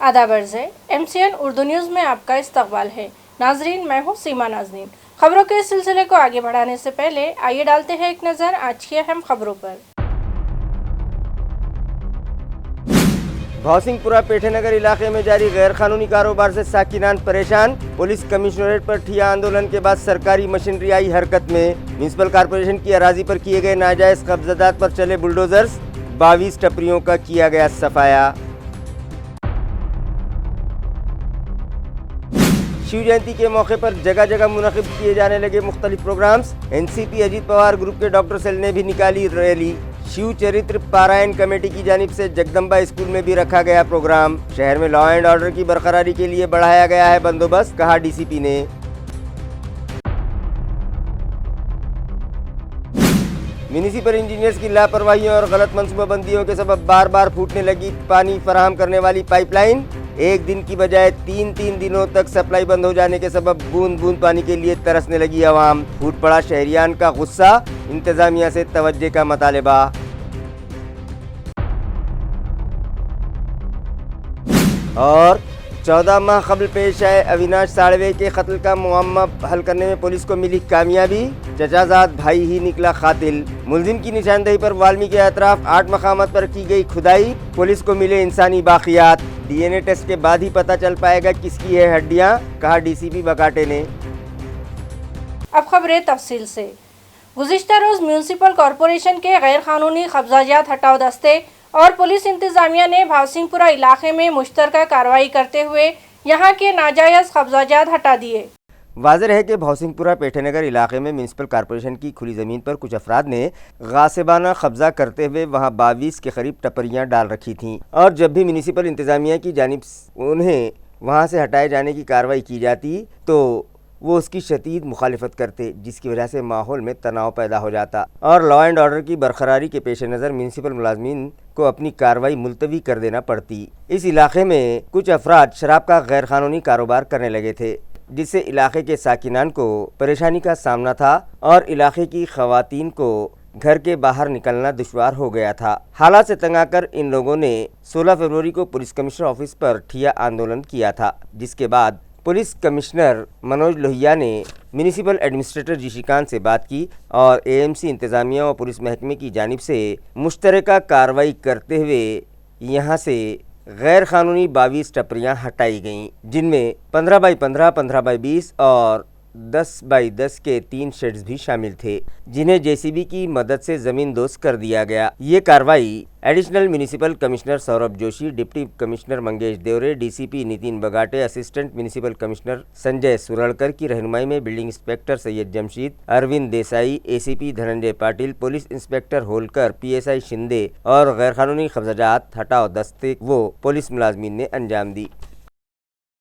आदाब अर्ज़ है। MCN उर्दू न्यूज़ में आपका इस्तकबाल है। नाजरीन, मैं हूँ सीमा नाजरीन। खबरों के सिलसिले को आगे बढ़ाने से पहले आइए डालते हैं एक नज़र आज की अहम खबरों पर। भौसिंगपुरा पेठेनगर इलाके में जारी गैर कानूनी कारोबार से साकिनान परेशान। पुलिस कमिश्नरेट पर ठिया आंदोलन के बाद सरकारी मशीनरी आई हरकत में। म्यूनिसिपल कॉरपोरेशन की अराजी पर किए गए नाजायज कब्जात पर चले बुलडोजर्स। 22 टपरियों का किया गया सफाया। शिव जयंती के मौके पर जगह जगह मुनक़िद किए जाने लगे मुख्तलिफ programmes. NCP Ajit Pawar group के डॉक्टर सेल ने भी निकाली रैली। शिव चरित्र पारायण कमेटी की जानिब से जगदम्बा स्कूल में भी रखा गया प्रोग्राम। शहर में लॉ एंड ऑर्डर की बरकरारी के लिए बढ़ाया गया है बंदोबस्त, कहा डीसीपी ने। म्यूनिसिपल इंजीनियर्स की लापरवाहियों और गलत मनसूबाबंदियों के सबब बार बार फूटने लगी पानी फराहम करने वाली पाइपलाइन। एक दिन की बजाय तीन दिनों तक सप्लाई बंद हो जाने के सबब बूंद बूंद पानी के लिए तरसने लगी आवाम। फूट पड़ा शहरियान का गुस्सा, इंतजामिया से तवज्जो का मुतालबा। और 14 माह कबल पेश आए अविनाश साड़वे के कत्ल का मुअम्मा हल करने में पुलिस को मिली कामयाबी। चचाजाद भाई ही निकला कातिल। मुलजिम की निशानदेही पर वाल्मीकि के अतराफ 8 मकामात पर की गई खुदाई। पुलिस को मिले इंसानी बाकियात। DNA टेस्ट के बाद ही पता चल पाएगा किसकी है हड्डियां, कहा डीसीपी बकाटे ने। अब खबरें तफसील से। गुज़िश्ता रोज़ म्यूनिसिपल कॉरपोरेशन के गैर कानूनी कब्जात हटाओ दस्ते और पुलिस इंतजामिया ने भौसिंगपुरा इलाके में मुश्तरका कार्रवाई करते हुए यहाँ के नाजायज़ कब्जात हटा दिए। वाज़ेह है कि भौसिंगपुरा पेठेनगर इलाके में म्यूनिसिपल कॉरपोरेशन की खुली ज़मीन पर कुछ अफराद ने गासिबाना कब्जा करते हुए वहां 22 के करीब टपरियां डाल रखी थीं और जब भी म्यूनिसिपल इंतज़ामिया की जानिब उन्हें वहां से हटाए जाने की कार्रवाई की जाती तो वो उसकी शदीद मुखालिफत करते, जिसकी वजह से माहौल में तनाव पैदा हो जाता और लॉ एंड ऑर्डर की बरकरारी के पेश नज़र म्यूनिसिपल मुलाजमीन को अपनी कार्रवाई मुलतवी कर देना पड़ती। इस इलाके में कुछ अफराद शराब का गैर कानूनी कारोबार करने लगे थे, जिससे इलाके के साकिनान को परेशानी का सामना था और इलाके की खवातीन को घर के बाहर निकलना दुश्वार हो गया था। हालात से तंग आकर इन लोगों ने 16 फरवरी को पुलिस कमिश्नर ऑफिस पर ठिया आंदोलन किया था, जिसके बाद पुलिस कमिश्नर मनोज लोहिया ने म्यूनिसिपल एडमिनिस्ट्रेटर जी श्रीकांत से बात की और AMC इंतज़ामिया और पुलिस महकमे की जानिब से मुश्तरका कार्रवाई करते हुए यहाँ से गैर कानूनी 22 टपरियाँ हटाई गईं, जिनमें 15x15, 15x20 और 10x10 के 3 शेड्स भी शामिल थे, जिन्हें JCB की मदद से ज़मीन दोस्त कर दिया गया। ये कार्रवाई additional municipal commissioner Saurabh Joshi, deputy commissioner Mangesh Deore, DCP Nitin Bagate, assistant municipal commissioner Sanjay Suradkar की रहनुमाई में building inspector Syed Jamshid, Arvind Desai, ACP Dhananjay Patil, police inspector Holkar, PSI Shinde और गैर कानूनी कब्जात हटाओ दस्ते वो पुलिस मुलाजमीन ने अंजाम दी।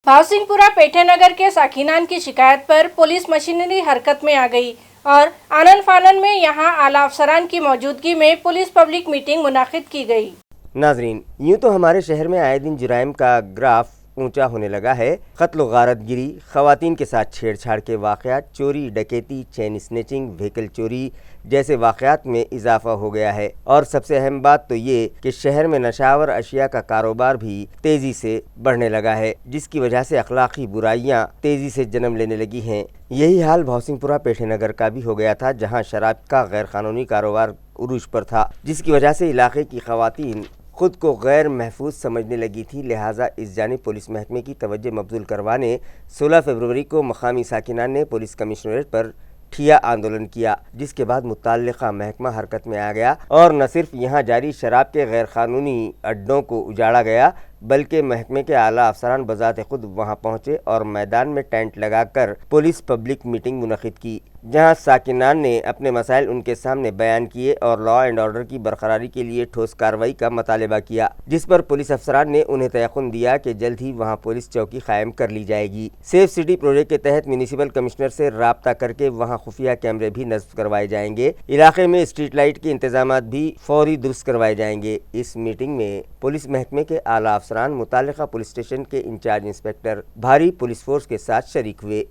भौसिंगपुरा पेठेनगर के साकिनान की शिकायत पर पुलिस मशीनरी हरकत में आ गई और आनन फानन में यहां आला अफसरान की मौजूदगी में पुलिस पब्लिक मीटिंग मुनाकिद की गई। नाजरीन, यूँ तो हमारे शहर में आए दिन जुराइम का ग्राफ ऊंचा होने लगा है। कत्ल गारतगिरी, खवातीन के साथ छेड़छाड़ के वाक़यात, चोरी डकैती, चेन स्नेचिंग, व्हीकल चोरी जैसे वाक़यात में इजाफा हो गया है और सबसे अहम बात तो ये कि शहर में नशावर अशिया का कारोबार भी तेज़ी से बढ़ने लगा है, जिसकी वजह से अखलाकी बुराइयां तेज़ी से जन्म लेने लगी हैं। यही हाल भौसिंगपुरा पेठेनगर का भी हो गया था, जहां शराब का गैर कानूनी कारोबार उरूज पर था, जिसकी वजह से इलाके की खवातीन खुद को गैर महफूज समझने लगी थी। लिहाजा इस जानिब पुलिस महकमे की तवज्जो मबजूल करवाने 16 फरवरी को मकामी साकिनान ने पुलिस कमिश्नरेट पर ठिया आंदोलन किया, जिसके बाद मुताल्लिका महकमा हरकत में आ गया और न सिर्फ यहाँ जारी शराब के गैर कानूनी अड्डों को उजाड़ा गया, बल्कि महकमे के आला अफसरान बजाते खुद वहाँ पहुँचे और मैदान में टेंट लगाकर पुलिस पब्लिक मीटिंग मुनक़िद की, जहाँ साकिनान ने अपने मसाइल उनके सामने बयान किए और लॉ एंड ऑर्डर की बरकरारी के लिए ठोस कार्रवाई का मुतालबा किया, जिस पर पुलिस अफसरान ने उन्हें तयक़ुन दिया कि जल्द ही वहाँ पुलिस चौकी कायम कर ली जाएगी। सेफ सिटी प्रोजेक्ट के तहत म्यूनिसिपल कमिश्नर से राब्ता करके वहाँ खुफिया कैमरे भी नस्ब करवाए जाएंगे। इलाके में स्ट्रीट लाइट के इंतजाम भी फौरी दुरुस्त करवाए जाएंगे। इस मीटिंग में पुलिस महकमे के आला अफसरान, मुताल्लिका पुलिस स्टेशन के इंचार्ज इंस्पेक्टर, भारी पुलिस फोर्स के साथ शरीक हुए।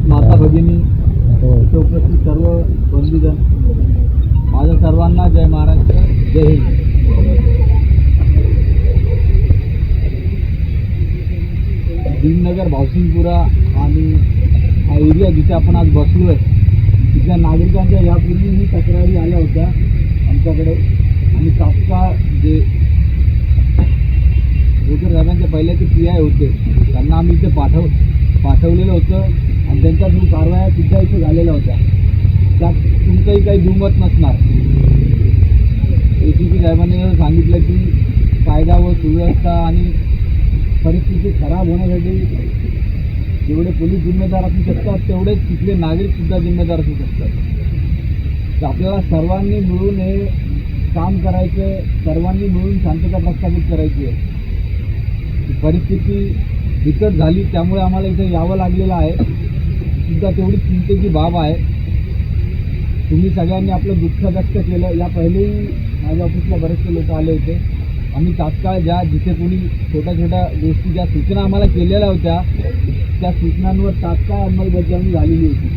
माता भगिनी उपस्थित सर्व बंधुजन, माझ्या सर्वांना जय महाराष्ट्र, जय हिंद। भीमनगर भावसिंगपुरा आणि हा एरिया जिथे आपण आज बसलो आहे तिथल्या नागरिकांच्या यापूर्वीही तक्रारी आल्या होत्या आमच्याकडे आणि तात्काळ जे भोकर साहेबांच्या पहिले ते PI होते त्यांना आम्ही इथे पाठवलेलं होतं आणि त्यांच्या थ्रू कारवाया सुद्धा इथे झालेल्या होत्या. त्यात तुमचंही काही दुमत नसणार. ACP साहेबांनी सांगितलं की कायदा व सुव्यवस्था आणि परिस्थिती खराब होण्यासाठी जेवढे पोलीस जिम्मेदार असू शकतात तेवढेच तिथले नागरिकसुद्धा जिम्मेदार असू शकतात. तर आपल्याला सर्वांनी मिळून हे काम करायचं, सर्वांनी मिळून शांतता प्रस्थापित करायची आहे. परिस्थिती बिकट झाली त्यामुळे आम्हाला इथे यावं लागलेलं आहे सुद्धा तेवढी चिंतेची बाब आहे. तुम्ही सगळ्यांनी आपलं दुःख व्यक्त केलं. या पहिलेही माझ्या ऑफिसला बरेचसे लोक आले होते. आम्ही तात्काळ जिथे कोणी छोट्या छोट्या गोष्टी ज्या सूचना आम्हाला केलेल्या होत्या त्या सूचनांवर तात्काळ अंमलबजावणी झालेली होती.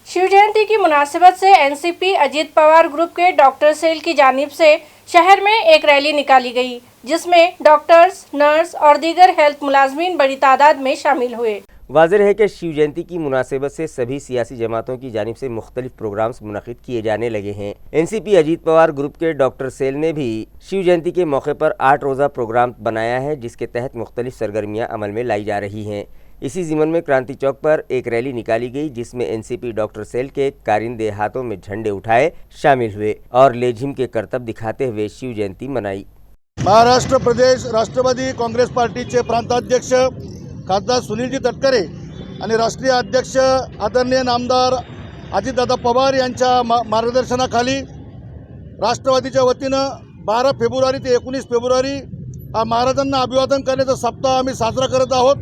शिव जयंती की मुनासिबत से NCP अजीत पवार ग्रुप के डॉक्टर सेल की जानिब से शहर में एक रैली निकाली गई, जिसमें डॉक्टर्स, नर्स और दीगर हेल्थ मुलाजमीन बड़ी तादाद में शामिल हुए. वाज़ेह है कि शिव जयंती की मुनासिबत से सभी सियासी जमातों की जानिब से मुख्तलिफ प्रोग्राम्स मुनक़िद किए जाने लगे हैं. NCP अजीत पवार ग्रुप के डॉक्टर सेल ने भी शिव जयंती के मौके पर 8 रोज़ा प्रोग्राम बनाया है, जिसके तहत मुख्तलिफ सरगर्मियाँ अमल में लाई जा रही हैं. इसी ज़िमन में क्रांति चौक पर एक रैली निकाली गई, जिसमें NCP डॉक्टर सेल के कारिंदे हाथों में झंडे उठाए शामिल हुए और लेझिम के करतब दिखाते हुए शिव जयंती मनाई. महाराष्ट्र प्रदेश राष्ट्रवादी काँग्रेस पार्टीचे प्रांताध्यक्ष खासदार सुनीलजी तटकरे आणि राष्ट्रीय अध्यक्ष आदरणीय नामदार अजितदादा पवार यांच्या मार्गदर्शनाखाली राष्ट्रवादीच्या वतीनं 12 फेब्रुवारी ते 19 फेब्रुवारी हा महाराजांना अभिवादन करण्याचा सप्ताह आम्ही साजरा करत आहोत.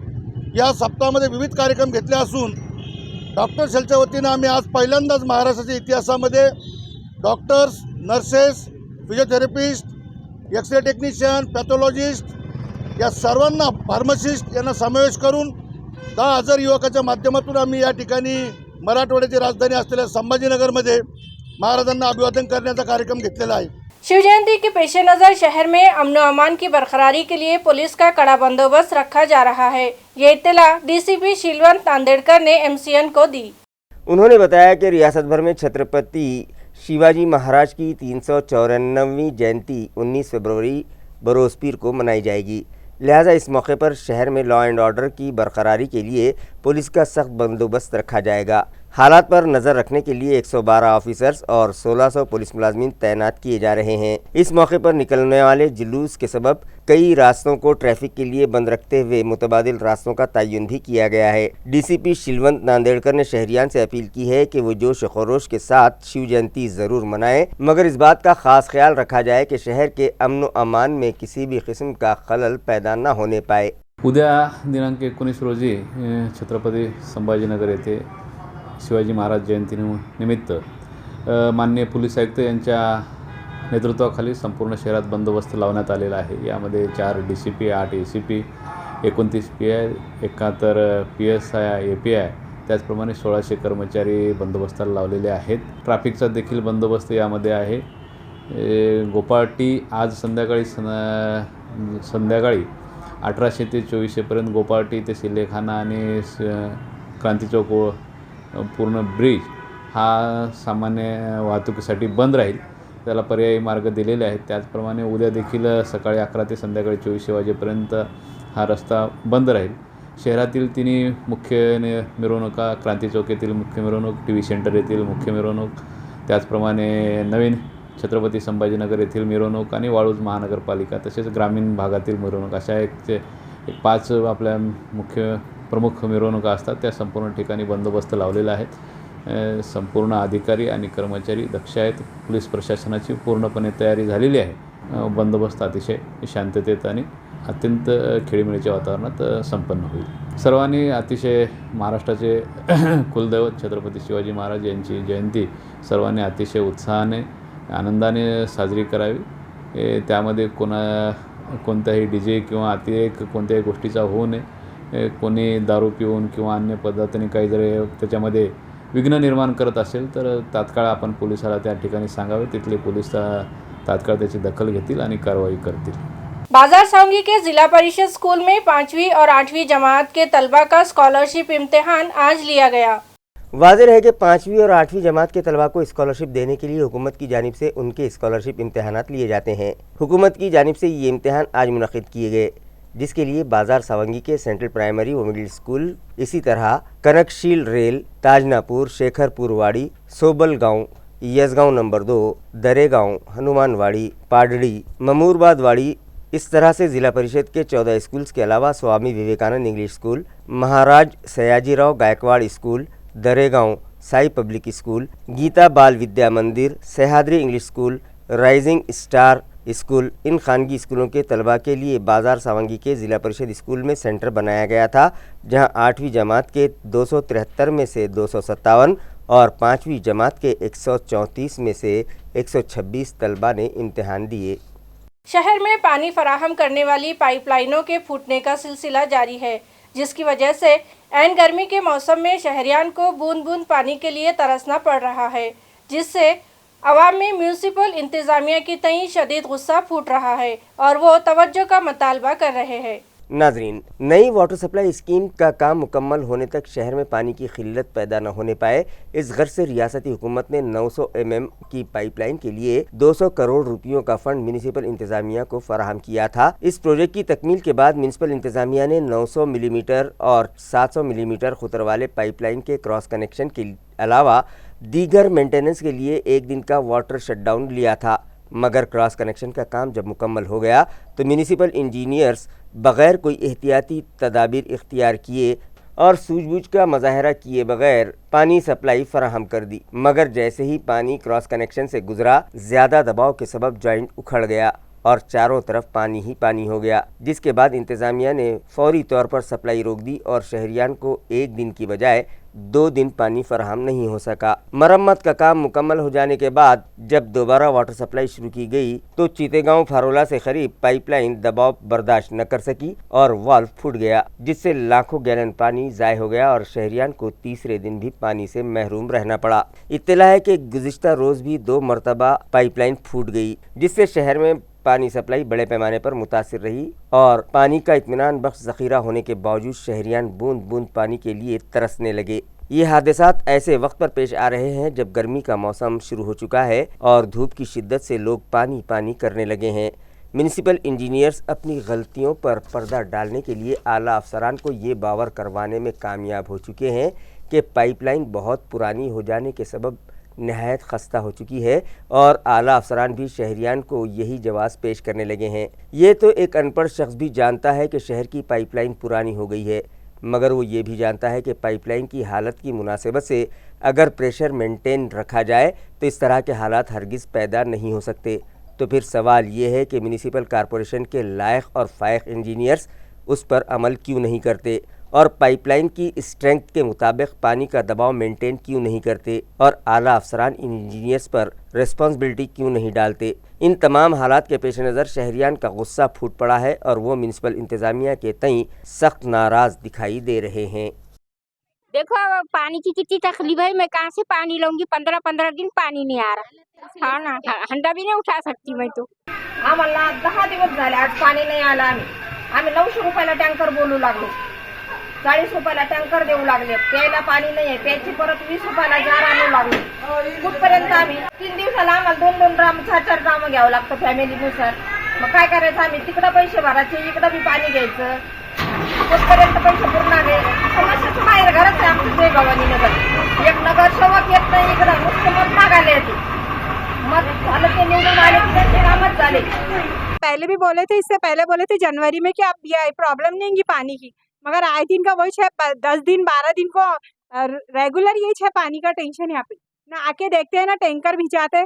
या सप्ताहामध्ये विविध कार्यक्रम घेतले असून डॉक्टर सेलच्या वतीनं आम्ही आज पहिल्यांदाच महाराष्ट्राच्या इतिहासामध्ये doctors, nurses, physiotherapist, x-ray technician, pathologist या सर्वांना, फार्मासिस्ट यांना समावेश करून 10,000 युवकाच्या माध्यमातून आम्ही या ठिकाणी मराठवाड्याची राजधानी असलेल्या संभाजीनगरमध्ये महाराजांना अभिवादन करण्याचा कार्यक्रम घेतलेला आहे. शिव जयंती के पेश नज़र शहर में अमन अमान की बरकरारी के लिए पुलिस का कड़ा बंदोबस्त रखा जा रहा है. ये इत्तला DCP शीलवंत नांदेड़कर ने MCN को दी. उन्होंने बताया कि रियासत भर में छत्रपति शिवाजी महाराज की 354वीं जयंती 19 फरवरी बरोज़ पीर को मनाई जाएगी. लिहाजा इस मौके पर शहर में लॉ एंड ऑर्डर की बरकरारी के लिए पुलिस का सख्त बंदोबस्त रखा जाएगा. हालात पर नज़र रखने के लिए 112 ऑफिसर्स और 1600 पुलिस मुलाजमीन तैनात किए जा रहे हैं. इस मौके पर निकलने वाले जुलूस के सबब कई रास्तों को ट्रैफिक के लिए बंद रखते हुए मुतबादिल रास्तों का तयन भी किया गया है. DCP शीलवंत नांदेड़कर ने शहरियान से अपील की है कि वो जोश खरोश के साथ शिव जयंती ज़रूर मनाएं, मगर इस बात का ख़ास ख्याल रखा जाए कि शहर के अमन अमान में किसी भी किस्म का खलल पैदा न होने पाए. उद्या दिनांक 19 रोजी छत्रपती संभाजीनगर येथे शिवाजी महाराज जयंतीनिमित्त माननीय पोलीस आयुक्त यांच्या नेतृत्वाखाली संपूर्ण शहरात बंदोबस्त लावण्यात आलेला आहे. यामध्ये 4 DCP, 8 ACP, 29 PI, 71 PSI, API, त्याचप्रमाणे 1600 कर्मचारी बंदोबस्ताला लावलेले आहेत. ट्रॅफिकचा देखील बंदोबस्त यामध्ये आहे. गोपाळटी आज संध्याकाळी 1800 ते 2400 पर्यंत गोपाळटी ते सिल्लेखाना आणि क्रांती चौक पूर्ण ब्रिज हा सामान्य वाहतुकीसाठी बंद राहील. त्याला पर्यायी मार्ग दिलेले आहेत. त्याचप्रमाणे उद्या देखील सकाळी 11 ते संध्याकाळी 24 वाजेपर्यंत हा रस्ता बंद राहील. शहरातील तिन्ही मुख्य मिरवणुका, क्रांती चौक येथील मुख्य मिरवणूक, TV सेंटर येथील मुख्य मिरवणूक, त्याचप्रमाणे नवीन छत्रपती संभाजीनगर येथील मिरवणूक आणि वाळूज महानगरपालिका तसेच ग्रामीण भागातील मिरवणूक अशा एक 5 आपल्या मुख्य प्रमुख मिरवणुका असतात. त्या संपूर्ण ठिकाणी बंदोबस्त लावलेला आहे. संपूर्ण अधिकारी आणि कर्मचारी दक्ष आहेत. पोलीस प्रशासनाची पूर्णपणे तयारी झालेली आहे. बंदोबस्त अतिशय शांततेत आणि अत्यंत खेळीमेळीच्या वातावरणात संपन्न होईल. सर्वांनी अतिशय महाराष्ट्राचे कुलदैवत छत्रपती शिवाजी महाराज यांची जयंती सर्वांनी अतिशय उत्साहाने, आनंदाने साजरी करावी. त्यामध्ये कोणत्याही DJ किंवा अतिरेक कोणत्याही गोष्टीचा होऊ नये. कोणी दारू पिऊन किंवा अन्य पद्धतीने काही जर त्याच्यामध्ये विघ्न निर्माण करत असेल तर तात्काळ आपण पोलिसाला त्या ठिकाणी सांगावे. तिथले पोलीस तात्काळ त्याची दखल घेतील आणि कारवाई करतील. बाजार सावंगी के जिला परिषद स्कूल में 5वीं और 8वीं जमात के तलबा का स्कॉलरशिप इम्तिहान आज लिया गया। वाज़ेह है कि 5वीं और 8वीं जमात के तलबा को स्कॉलरशिप देने के लिए हुकूमत की जानिब से उनके स्कॉलरशिप इम्तिहानात लिए जाते हैं। हुकूमत की जानिब से ये इम्तिहान आज मुनक़िद किए गए, जिसके लिए बाजार सावंगी के सेंट्रल प्राइमरी व मिडिल स्कूल, इसी तरह कनकशील रेल, ताजनापुर, शेखरपुर वाड़ी, सोबल गाँव, यसगांव नंबर 2, दरेगांव, हनुमानवाड़ी, पाडड़ी, ममूरबाद वाड़ी, इस तरह से ज़िला परिषद के 14 स्कूल्स के अलावा Swami Vivekananda English school, Maharaj Sayajirao Gaikwad school, Daregaon Sai public school, Geeta Bal Vidya Mandir, Sahyadri English school, rising star school, इन खानगी स्कूलों के तलबा के लिए बाजार सावंगी के ज़िला परिषद स्कूल में सेंटर बनाया गया था, जहां 8वीं जमात के 273 में से 257 और 5वीं जमात के 134 में से 126 तलबा ने इम्तिहान दिए। शहर में पानी फराहम करने वाली पाइपलाइनों के फूटने का सिलसिला जारी है, जिसकी वजह से ऐन गर्मी के मौसम में शहरियान को बूंद बूंद पानी के लिए तरसना पड़ रहा है, जिससे अवाम में म्यूनिसिपल इंतज़ामिया की तई शदीद गुस्सा फूट रहा है और वो तवज्जो का मुतालबा कर रहे हैं। नाजरीन, नई वाटर सप्लाई स्कीम का काम मुकम्मल होने तक शहर में पानी की किल्लत पैदा न होने पाए, इस गर्ज से रियासती हुकूमत ने 900 mm की पाइपलाइन के लिए 200 करोड़ रुपयों का फंड म्यूनिसिपल इंतजामिया को फराहम किया था। इस प्रोजेक्ट की तकमील के बाद म्यूनिसिपल इंतजामिया ने 900 मिलीमीटर और 700 मिलीमीटर खुतर वाले पाइपलाइन के क्रॉस कनेक्शन के अलावा दीगर मेंटेनेंस के लिए एक दिन का वाटर शटडाउन लिया था, मगर क्रॉस कनेक्शन का काम जब मुकम्मल हो गया तो म्यूनिसिपल इंजीनियर्स बग़ैर कोई एहतियाती तदाबीर इख्तियार किए और सूझबूझ का मुजाहरा किए बगैर पानी सप्लाई फराहम कर दी, मगर जैसे ही पानी क्रॉस कनेक्शन से गुजरा, ज़्यादा दबाव के सबब जॉइंट उखड़ गया और चारों तरफ पानी ही पानी हो गया, जिसके बाद इंतज़ामिया ने फौरी तौर पर सप्लाई रोक दी और शहरियान को एक दिन की बजाय 2 दिन पानी फराहम नहीं हो सका। मरम्मत का काम मुकम्मल हो जाने के बाद जब दोबारा वाटर सप्लाई शुरू की गई तो चीतेगांव फारोला से करीब पाइपलाइन दबाव बर्दाश्त न कर सकी और वाल्व फूट गया, जिससे लाखों गैलन पानी ज़ाय हो गया और शहरियान को तीसरे दिन भी पानी से महरूम रहना पड़ा। इत्तला है कि गुज़िश्ता रोज़ भी 2 मरतबा पाइपलाइन फूट गई, जिससे शहर में पानी सप्लाई बड़े पैमाने पर मुतासिर रही और पानी का इत्मीनान बख्श ज़ख़ीरा होने के बावजूद शहरियान बूंद बूंद पानी के लिए तरसने लगे। ये हादसात ऐसे वक्त पर पेश आ रहे हैं जब गर्मी का मौसम शुरू हो चुका है और धूप की शिद्दत से लोग पानी पानी करने लगे हैं। म्यूनिसिपल इंजीनियर्स अपनी गलतियों पर पर्दा डालने के लिए आला अफसरान को ये बावर करवाने में कामयाब हो चुके हैं कि पाइपलाइन बहुत पुरानी हो जाने के सबब नहायत खस्ता हो चुकी है और आला अफसरान भी शहरियान को यही जवाब पेश करने लगे हैं। ये तो एक अनपढ़ शख्स भी जानता है कि शहर की पाइपलाइन पुरानी हो गई है, मगर वो ये भी जानता है कि पाइपलाइन की हालत की मुनासिबत से अगर प्रेशर मेंटेन रखा जाए तो इस तरह के हालात हरगिज़ पैदा नहीं हो सकते। तो फिर सवाल ये है कि म्यूनिसिपल कॉरपोरेशन के लायक और फायक इंजीनियर्स उस पर अमल क्यों नहीं करते और पाइपलाइन की स्ट्रेंथ के मुताबिक पानी का दबाव मेंटेन क्यों नहीं करते और आला अफसरान इन इंजीनियर्स पर रिस्पॉन्सिबिलिटी क्यों नहीं डालते। इन तमाम हालात के पेश नज़र शहरियान का गुस्सा फूट पड़ा है और वो म्यूनिसिपल इंतज़ामिया के तई सख्त नाराज़ दिखाई दे रहे हैं। देखो अब पानी की कितनी तकलीफ है, मैं कहाँ से पानी लाऊंगी? 15-15 दिन पानी नहीं आ रहा। हाँ ना, हंडा भी नहीं उठा सकती मैं तो। आम्हाला 10 दिवस झाले आज पाणी नाही आलं। आम्ही 900 रुपयाला टँकर बोलू लागलो, 40 रुपयाला टँकर देऊ लागले, प्यायला पाणी नाहीये, प्यायची परत 20 रुपयाला जार आणू लागलो। कुठपर्यंत आम्ही 3 दिवसाला आम्हाला 2-2 ड्राम 4-4 ड्राम घ्यावं लागतं फॅमिलीनुसार। मग काय करायचं? आम्ही तिकडं पैसे भरायचे, इकडं बी पाणी घ्यायचं, कुठपर्यंत पैसे पुरणार आहे? समस्याचं बाहेर घरच आहे आमचं ते गव्हाणी नगर। एक नगर सेवक येत नाही इकडं, नुसतं मत मागायला येते। मत झालं ते निवडून आले की त्यांचे कामच झाले। पहले भी बोले थे, इससे पहले बोले थे जनवरी में कि अब ये प्रॉब्लम नहीं है पानी की, मगर आए दिन का वही है, 10 दिन 12 दिन को रेगुलर यही है पानी का टेंशन। यहाँ पे ना आके देखते हैं ना टैंकर भिजाते।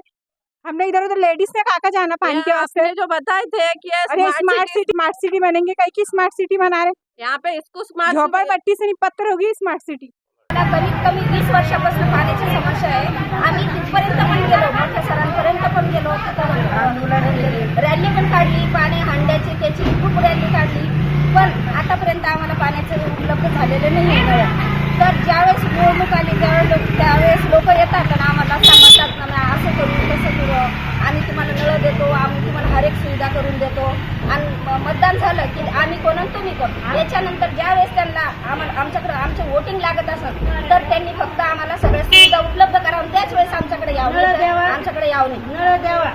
हमने इधर उधर लेडीज ने कहा जाना पानी के वास्ते, जो बताए थे कि अरे स्मार्ट सिटी बनेंगे, कहीं की स्मार्ट सिटी बना रहे, यहाँ पे इसको स्मार्ट झोपड़पट्टी से निपत्तर होगी स्मार्ट सिटी। कमीत कमी 20 वर्षापासून पाण्याची समस्या आहे। आम्ही तिथपर्यंत पण गेलो, मोठ्या सरांपर्यंत पण गेलो, रॅली पण काढली, पाणी हांड्याची त्याची खूप रॅली काढली, पण आतापर्यंत आम्हाला पाण्याचं उपलब्ध झालेलं नाही आहे। तर ज्यावेळेस निवडणूक आली त्यावेळेस लोक येतात आणि आम्हाला सांगतात ना असं करू तसं करू, आम्ही तुम्हाला नळ देतो, आम्ही तुम्हाला हर एक सुविधा करून देतो आणि मतदान झालं की आम्ही कोण आणि तुम्ही कोण. याच्यानंतर ज्या वेळेस त्यांना आमच्याकडे आमचं वोटिंग लागत असेल तर त्यांनी फक्त आम्हाला सगळ्या सुविधा उपलब्ध करावं, त्याच वेळेस आमच्याकडे यावं, आमच्याकडे यावं नाही. नळ द्यावा.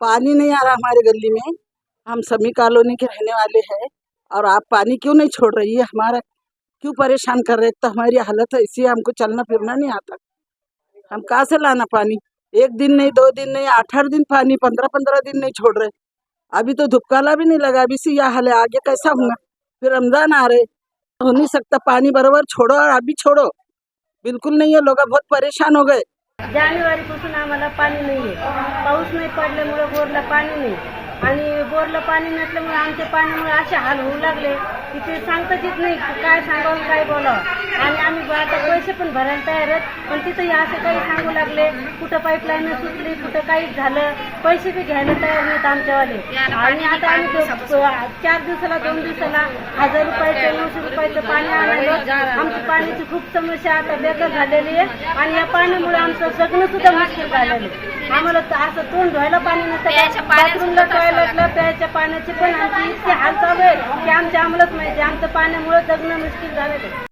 पानी नहीं आ रहा हमारे गली में, हम समी कॉलोनी के रहने वाले हैं और आप पानी क्यों नहीं छोड़ रही है, हमारा क्यों परेशान कर रहे हैं. तो हमारी हालत ऐसी है, हमको चलना फिरना नहीं आता, हम कहाँ से लाना पानी. एक दिन नहीं, 2 दिन नहीं, 8-8 दिन पानी, 15-15 दिन नहीं छोड़ रहे. अभी तो धुपकाला भी नहीं लगा, अभी से यह हाल है, आगे कैसा होगा. फिर रमजान आ रहे, हो नहीं सकता. पानी बराबर छोड़ो और अभी छोड़ो, बिल्कुल नहीं है. लोग बहुत परेशान हो गए. जानेवारीपासून आम्हाला पाणी नाही आहे. पाऊस नाही पडल्यामुळे बोरला पाणी नाही आणि बोरला पाणी नसल्यामुळे आमच्या पाण्यामुळे असे हाल होऊ लागले की ते सांगताच येत नाही काय सांगावं काय बोलावं. आणि आम्ही आता पैसे पण भरायला तयार आहेत, पण तिथंही असं काही सांगू लागले, कुठं पाईपलाईन सुटली, कुठं काही झालं, पैसे बी घ्यायला तयार नाहीत आमच्यावाले. आणि आता आम्ही 4 दिवसाला 2 दिवसाला 1000 रुपयाचं 900 रुपयाचं पाणी आणायला. आमची पाण्याची खूप समस्या आता बेकार झालेली आहे आणि या पाण्यामुळे आमचं जगणं सुद्धा मुश्किल झालेलं आहे. आम्हाला असं तोंड धुवायला पाणी नसतं, बाथरूमला टॉयलेटला प्यायच्या पाण्याचे पण आमची इतके हाल चालू आहे की आमच्या आम्हालाच माहिती आमचं पाण्यामुळे जगणं मुश्किल झालेलं आहे.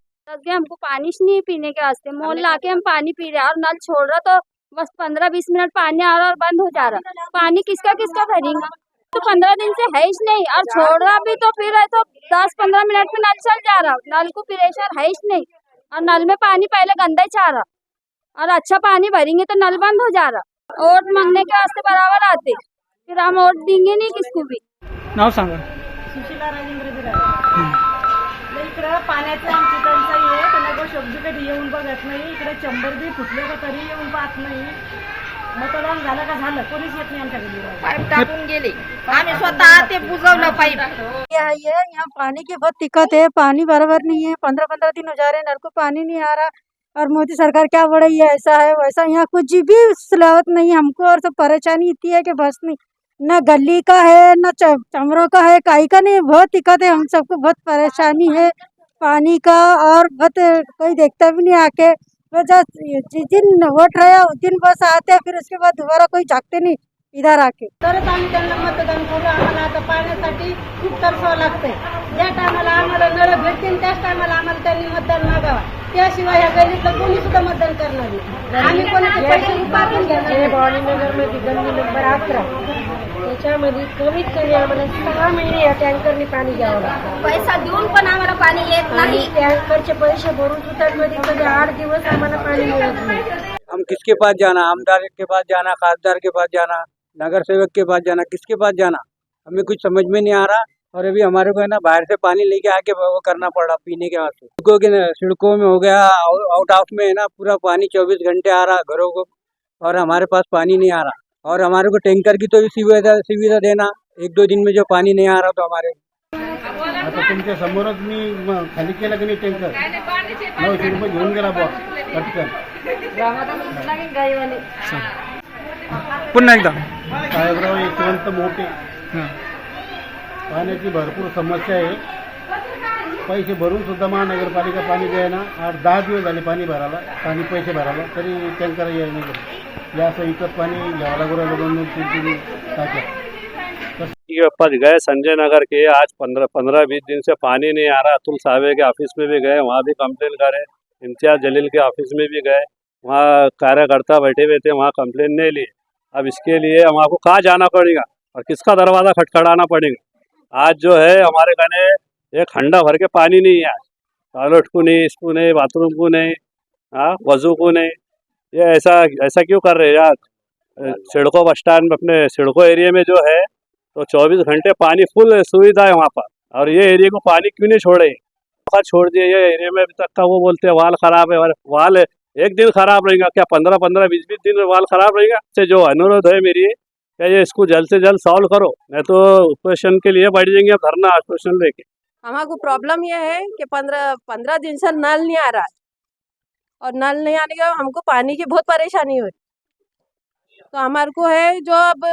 हमको पानी नहीं पीने के वास्ते मोल ला के हम पानी पी रहे हैं और नल छोड़ रहा तो बस 15-20 मिनट पानी आ रहा और बंद हो जा रहा. पानी किसका किसका भरेंगे. तो 15 दिन से है ही नहीं और छोड़ रहा भी तो फिर है तो 10-15 मिनट में नल चल जा रहा. नल को प्रेशर है ही नहीं और नल में पानी पहले गंदा ही चाह रहा और अच्छा पानी भरेंगे तो नल बंद हो जा रहा. वोट मांगने के वास्ते बराबर आते, फिर हम वोट देंगे नहीं किसको भी. नाव सांगा. सुशीला राजेंद्र बिराड. इकडं पाण्याचं आमची टंचाई आहे, तर नगर शब्द कधी येऊन बघत नाही. इकडे 100 बी फुटले का तरी येऊन पाहत नाही. मतदान झालं का झालं, कोणीच येत नाही आमच्या घरी. पाईप टाकून गेले, आम्ही स्वतः ते बुजवलं पाईप. यहाँ पानी की बहुत दिक्कत है, पानी बराबर नहीं है. 15-15 दिन हो जा रहे हैं, नल को पानी नहीं आ रहा. और मोदी सरकार क्या बोल रही है, ऐसा है वैसा. यहाँ कुछ भी सलावत नहीं हमको, और सब परेशानी इतनी है कि बस नहीं. न गली का है न चमरों का है, काई का नहीं. बहुत दिक्कत है, हम सबको बहुत परेशानी है पानी का. और बहुत कोई देखता भी नहीं आके. जिस दिन वोट रहा उस दिन बस आते हैं, फिर उसके बाद दोबारा कोई झाकते नहीं इधर आके. तरच आम्ही त्यांना मतदान करू. आम्हाला आता पाण्यासाठी खूप तरसावं लागतंय. ज्या टायमाला आम्हाला नळ भेटतील त्याच टायमाला आम्हाला त्यांनी मतदान मागावा, त्याशिवाय ह्या गल्लीतलं कोणी सुद्धा मतदान करणार नाही. आम्ही कोणाचे पैसे रुपये घेणार. भवानीनगरमध्ये गल्ली नंबर 11 त्याच्यामध्ये कमीत कमी आम्हाला 6 महिने या टँकरने पाणी घ्यावं लागतं. पैसा देऊन पण आम्हाला पाणी येत नाही. टँकरचे पैसे भरून सुद्धा कधी 8 दिवस आम्हाला पाणी मिळत नाही. हम किसके पास जाना, आमदार के पास जाना, खासदार के पास जाना, नगर सेवक के पास जाना, किसके पास जाना, हमें कुछ समझ में नहीं आ रहा. और अभी हमारे को है ना बाहर से पानी लेके आके वो करना पड़ा पीने के वास्ते. सड़कों में हो गया, आउट हाउस में है ना पूरा पानी 24 घंटे आ रहा घरों को, और हमारे पास पानी नहीं आ रहा. और हमारे को टैंकर की तो सुविधा देना. 1-2 दिन में जो पानी नहीं आ रहा तो हमारे आता तुमच्या समोरच मी खाली केलं की नाही टँकर 900 रुपये घेऊन गेला बॉ पटकन. पुन्हा एकदा. साहेबराव यशवंत मोठे. पाण्याची भरपूर समस्या आहे. पैसे भरून सुद्धा महानगरपालिका पाणी द्यायना. 8-10 दिवस झाले पाणी भरायला, पाणी पैसे भरायला, तरी टँकर यायला नाही. असं विकत पाणी घ्यावं लागू राहिलं 2-3 टाक्या. पास गए संजय नगर के, आज 15-20 दिन से पानी नहीं आ रहा. अतुल साहब के ऑफिस में भी गए, वहाँ भी कंप्लेन करे. इम्तियाज जलील के ऑफिस में भी गए, वहाँ कार्यकर्ता बैठे हुए थे, वहाँ कंप्लेन नहीं लिए. अब इसके लिए हमको कहाँ जाना पड़ेगा और किसका दरवाज़ा खटखटाना पड़ेगा. आज जो है हमारे कहने एक हंडा भर के पानी नहीं है. आज टॉयलेट को नहीं, इसको नहीं, बाथरूम को नहीं, हाँ वजू को नहीं. ये ऐसा क्यों कर रहे हैं यार. सिडको बस स्टैंड अपने सिडको एरिया में जो है तो 24 घंटे पानी फुल सुविधा है वहाँ पर, और ये एरिया को पानी क्यों नहीं छोड़े. छोड़ दिए ये एरिया में. अभी तक का वो बोलते हैं वाल खराब है. वाल एक दिन खराब रहेगा क्या, 15-20 दिन वाल खराब रहेगा. से जो अनुरोध है मेरी, क्या ये इसको जल्द से जल्द सॉल्व करो, नहीं तो ऑपरेशन के लिए बैठ जाएंगे धरना ऑपरेशन लेके. हमारे प्रॉब्लम ये है कि 15 दिन से नल नहीं आ रहा है, और नल नहीं आने के बाद हमको पानी की बहुत परेशानी हुई. तो हमारे को है जो अब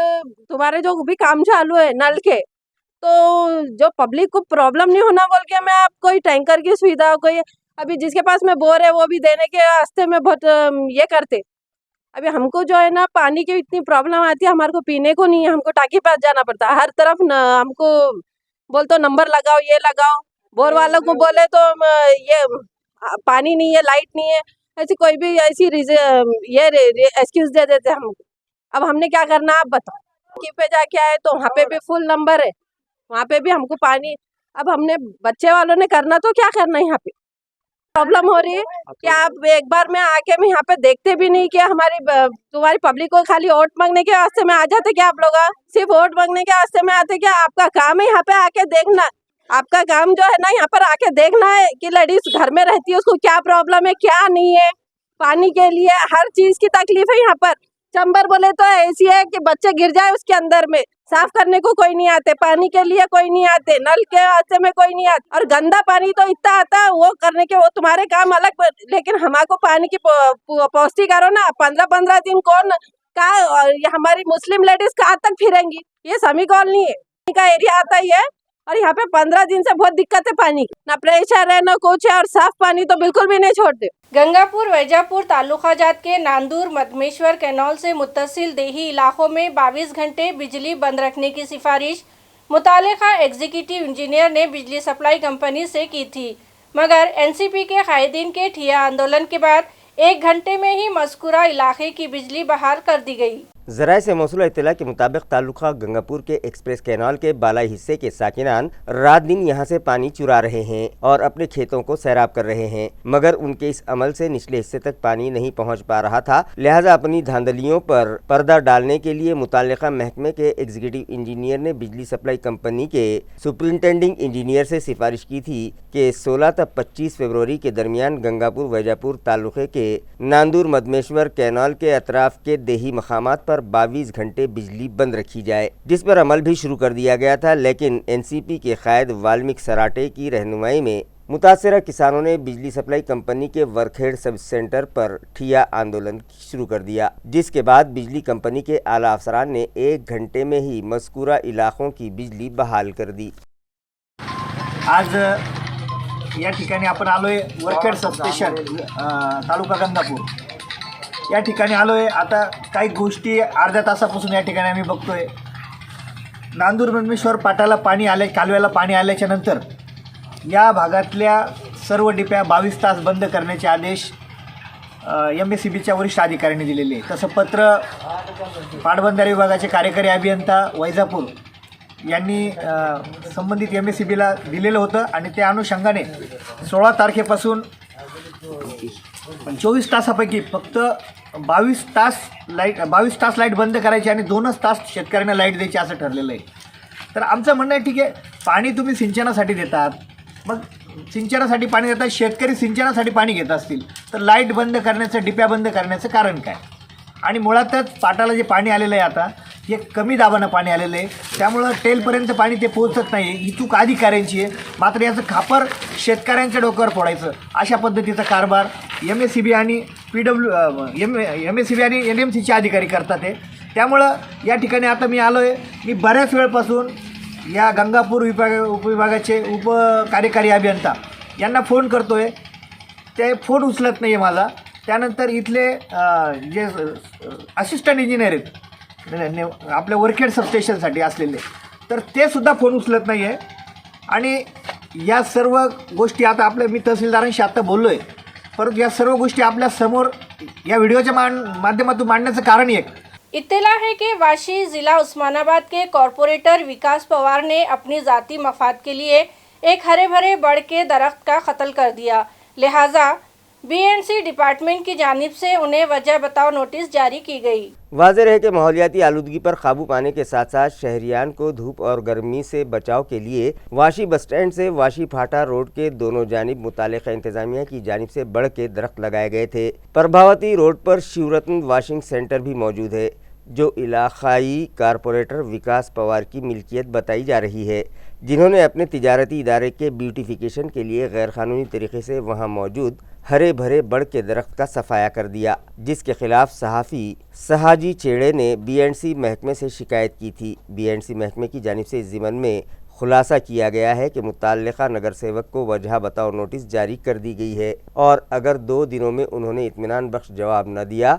तुम्हारे जो भी काम चालू है नल के, तो जो पब्लिक को प्रॉब्लम नहीं होना बोल के मैं आप कोई टैंकर की सुविधा, कोई अभी जिसके पास में बोर है वो भी देने के रास्ते में बहुत ये करते. अभी हमको जो है ना पानी की इतनी प्रॉब्लम आती है, हमारे को पीने को नहीं है, हमको टाकी पास जाना पड़ता है हर तरफ हमको बोलते नंबर लगाओ, ये लगाओ। बोर वालों को बोले तो ये पानी नहीं है, लाइट नहीं है, ऐसी कोई भी ऐसी ये एक्सक्यूज दे देते हमको। अब हमने क्या करना आप बताओ। टाकी पे जाके आए तो वहाँ पे भी फुल नंबर है, वहाँ पे भी हमको पानी। अब हमने बच्चे वालों ने करना तो क्या करना, यहाँ पे प्रॉब्लम हो रही है कि आप एक बार में आके में यहाँ पे देखते भी नहीं कि तुम्हारी पब्लिक को खाली वोट मांगने के वास्ते में आ जाते क्या आप लोग? सिर्फ वोट मांगने के वास्ते में आते क्या? आपका काम है यहाँ पे आके देखना। आपका काम जो है ना यहाँ पर आके देखना है कि लेडीज घर में रहती है, उसको क्या प्रॉब्लम है, क्या नहीं है। पानी के लिए हर चीज की तकलीफ है यहाँ पर। चंबर बोले तो ऐसी है कि बच्चे गिर जाए उसके अंदर में, साफ करने को कोई नहीं आते, पानी के लिए कोई नहीं आते, नल के वास्ते में कोई नहीं आते, और गंदा पानी तो इतना आता है वो करने के, वो तुम्हारे काम अलग। लेकिन हमारे पानी की पौष्टिक करो ना। 15-15 दिन कौन का हमारी मुस्लिम लेडीज कहाँ तक फिरेंगी? ये समी कॉलोनी है का एरिया आता ही है, और यहाँ पे 15 दिन से बहुत दिक्कत है पानी की, ना प्रेशर है ना कुछ है, और साफ पानी तो बिल्कुल भी नहीं छोड़ते। गंगापुर वैजापुर तालुका जात के नांदूर मधमेश्वर कैनाल से मुत्तसिल देही इलाकों में 22 घंटे बिजली बंद रखने की सिफारिश मुतालिका एग्जीक्यूटिव इंजीनियर ने बिजली सप्लाई कंपनी से की थी, मगर एनसीपी के कायदीन के ठिया आंदोलन के बाद 1 घंटे में ही मज़कूरा इलाके की बिजली बहाल कर दी गई। ज़राए से मौसूल इत्तला के मुताबिक तालुका गंगापुर के एक्सप्रेस कैनाल के बालाई हिस्से के साकिनान रात दिन यहाँ से पानी चुरा रहे हैं और अपने खेतों को सैराब कर रहे हैं, मगर उनके इस अमल से निचले हिस्से तक पानी नहीं पहुँच पा रहा था। लिहाजा अपनी धांधलियों पर पर्दा डालने के लिए मुताल्लिका महकमे के एग्जीक्यूटिव इंजीनियर ने बिजली सप्लाई कंपनी के सुपरिंटेंडिंग इंजीनियर से सिफारिश की थी कि 16 तक 25 फरवरी के दरमियान गंगापुर वैजापुर तालुके के नांदूर मधमेश्वर कैनाल के अतराफ के देही मकामात पर 22 घंटे बिजली बंद रखी जाए, जिस पर अमल भी शुरू कर दिया गया था। लेकिन एनसीपी के कायद वाल्मीकि सराटे की रहनुमाई में मुतासरा किसानों ने बिजली सप्लाई कंपनी के वर्कहेड सब सेंटर पर ठिया आंदोलन शुरू कर दिया, जिसके बाद बिजली कंपनी के आला अफसरान ने 1 घंटे में ही मज़कूरा इलाकों की बिजली बहाल कर दी। आज या ठिकाणी आपण आलोय वर्कहेड सबस्टेशन तालुका गंगापूर या ठिकाणी आलोय। आता काही गोष्टी अर्ध्या तासापासून या ठिकाणी आम्ही बघतोय। नांदूर मधमेश्वर पाटाला पाणी आले, कालव्याला पाणी आल्याच्या नंतर या भागातल्या सर्व डिप्या 22 तास बंद करण्याचे आदेश MSCBच्या वरिष्ठ अधिकाऱ्यांनी दिलेले आहे। तसं पत्र पाटबंधारे विभागाचे कार्यकारी अभियंता वैजापूर यांनी संबंधित MSCBला दिलेलं होतं आणि त्या अनुषंगाने 16 तारखेपासून 24 तासापैकी फक्त 22 तास लाईट बंद करायची आणि 2च तास शेतकऱ्यांना लाईट द्यायची असं ठरलेलं आहे। तर आमचं म्हणणं आहे ठीक आहे, पाणी तुम्ही सिंचनासाठी देतात, मग सिंचनासाठी पाणी देतात, शेतकरी सिंचनासाठी पाणी घेत असतील तर लाईट बंद करण्याचं, डिप्या बंद करण्याचं कारण काय? आणि मुळातच पाटाला जे पाणी आलेलं आहे आता हे कमी दाबानं पाणी आलेलं आहे, त्यामुळं टेलपर्यंत पाणी ते पोहोचत नाही। ही चूक अधिकाऱ्यांची आहे, मात्र याचं खापर शेतकऱ्यांच्या डोक्यावर फोडायचं अशा पद्धतीचा कारभार MSCB आणि MSCB आणि NMCचे अधिकारी करतात आहे। त्यामुळं या ठिकाणी आता मी आलो आहे, मी बऱ्याच वेळपासून या गंगापूर उपविभागाचे उपकार्यकारी अभियंता यांना फोन करतो आहे, ते फोन उचलत नाही आहे माझा। त्यानंतर इथले जे असिस्टंट इंजिनियर आहेत आपल्या वर्कहेड सबस्टेशनसाठी असलेले, तर ते सुद्धा फोन उचलत नाही आहे। आणि या सर्व गोष्टी आता मी तहसीलदारांशी आता बोललो आहे, परंतु या सर्व गोष्टी आपल्या समोर या व्हिडिओच्या माध्यमातून मांडण्याचं कारण एक इत्तला है कि वाशी जिला उस्मानाबाद के कॉरपोरेटर विकास पवार ने अपनी ज़ाती मफाद के लिए एक हरे भरे बड़ के दरख्त का कत्ल कर दिया, लिहाजा BNC डिपार्टमेंट की जानिब से उन्हें वजह बताओ नोटिस जारी की गई। वाज़ेह है कि माहौलियाती आलूदगी पर काबू पाने के साथ साथ शहरियान को धूप और गर्मी से बचाव के लिए वाशी बस स्टैंड से वाशी फाटा रोड के दोनों जानिब मुतालिका इंतजामिया की जानिब से बढ़ के दरख्त लगाए गए थे। प्रभावती रोड पर शिवरत्न वाशिंग सेंटर भी मौजूद है, जो इलाकाई कारपोरेटर विकास पवार की मिल्कियत बताई जा रही है, जिन्होंने अपने तिजारती इदारे के ब्यूटिफिकेशन के लिए गैरकानूनी तरीके से वहां मौजूद हरे भरे बड़ के दरख्त का सफाया कर दिया, जिसके खिलाफ सहाफ़ी सहाजी चेड़े ने BNC महकमे से शिकायत की थी। BNC महकमे की जानिब से इस ज़िमन में खुलासा किया गया है कि मुताल्लिका नगर सेवक को वजह बताओ नोटिस जारी कर दी गई है और अगर 2 दिनों में उन्होंने इत्मीनान बख्श जवाब न दिया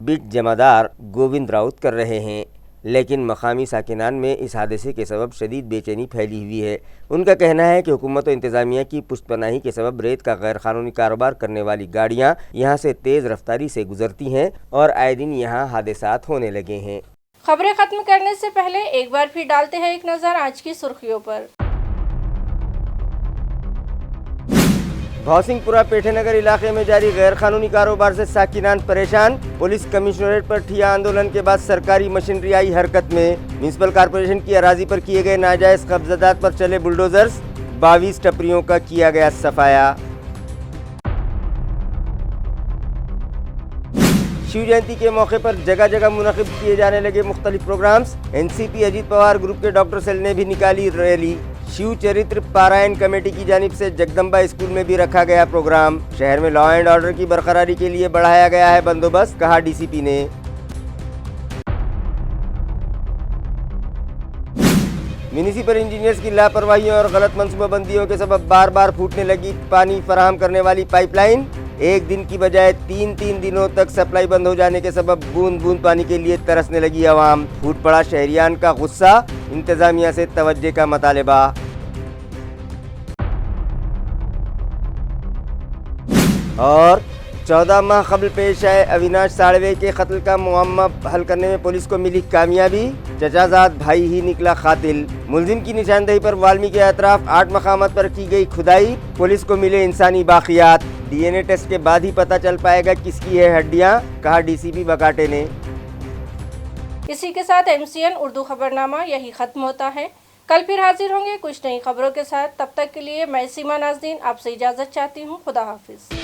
बिट जमादार गोविंद राउत कर रहे हैं। लेकिन मकामी साकिनान में इस हादसे के सबब शदीद बेचैनी फैली हुई है। उनका कहना है कि हुकूमत और इंतज़ामिया की पुष्टपनाही के सबब रेत का गैर कानूनी कारोबार करने वाली गाड़ियाँ यहाँ से तेज़ रफ्तारी से गुजरती हैं और आए दिन यहाँ हादसात होने लगे हैं। खबरें खत्म करने से पहले एक बार फिर डालते हैं एक नज़र आज की सुर्खियों पर। भौसिंगपुरा पेठेनगर इलाके में जारी गैर कानूनी कारोबार से साकिनान परेशान। पुलिस कमिश्नरेट पर ठिया आंदोलन के बाद सरकारी मशीनरी आई हरकत में। म्यूनिसिपल कॉरपोरेशन की अराजी पर किए गए नाजायज कब्जादात पर चले बुलडोजर्स। 22 टपरियों का किया गया सफाया। शिव जयंती के मौके पर जगह जगह मुनक़िब किए जाने लगे मुख्तलिफ programmes. NCP Ajit Pawar group के डॉक्टर सेल ने भी निकाली रैली। शिव चरित्र पारायण कमेटी की जानिब से जगदम्बा स्कूल में भी रखा गया प्रोग्राम। शहर में लॉ एंड ऑर्डर की बरकरारी के लिए बढ़ाया गया है बंदोबस्त, कहा डीसीपी ने। म्यूनिसिपल इंजीनियर्स की लापरवाहियों और गलत मनसूबाबंदियों के सबब बार बार फूटने लगी पानी फराहम करने वाली पाइपलाइन। एक दिन की बजाय तीन दिनों तक सप्लाई बंद हो जाने के सबब बूंद बूंद पानी के लिए तरसने लगी आवाम। फूट पड़ा शहरियान का गुस्सा, इंतजामिया से तवज्जो का मुतालबा। और 14 माह कबल पेश आए अविनाश साड़वे के कत्ल का मुअम्मा हल करने में पुलिस को मिली कामयाबी। चचाजाद भाई ही निकला कातिल। मुलजिम की निशानदेही पर वाल्मीकि के अतराफ 8 मकामात पर की गई खुदाई। पुलिस को मिले इंसानी बाकियात। डीएनए टेस्ट के बाद ही पता चल पाएगा किसकी है हड्डियां, कहा डीसीपी बकाटे ने। इसी के साथ एमसीएन उर्दू खबरनामा यही खत्म होता है। कल फिर हाजिर होंगे कुछ नई खबरों के साथ। तब तक के लिए मैं सीमा नाज़रीन आपसे इजाज़त चाहती हूँ। खुदा हाफिज।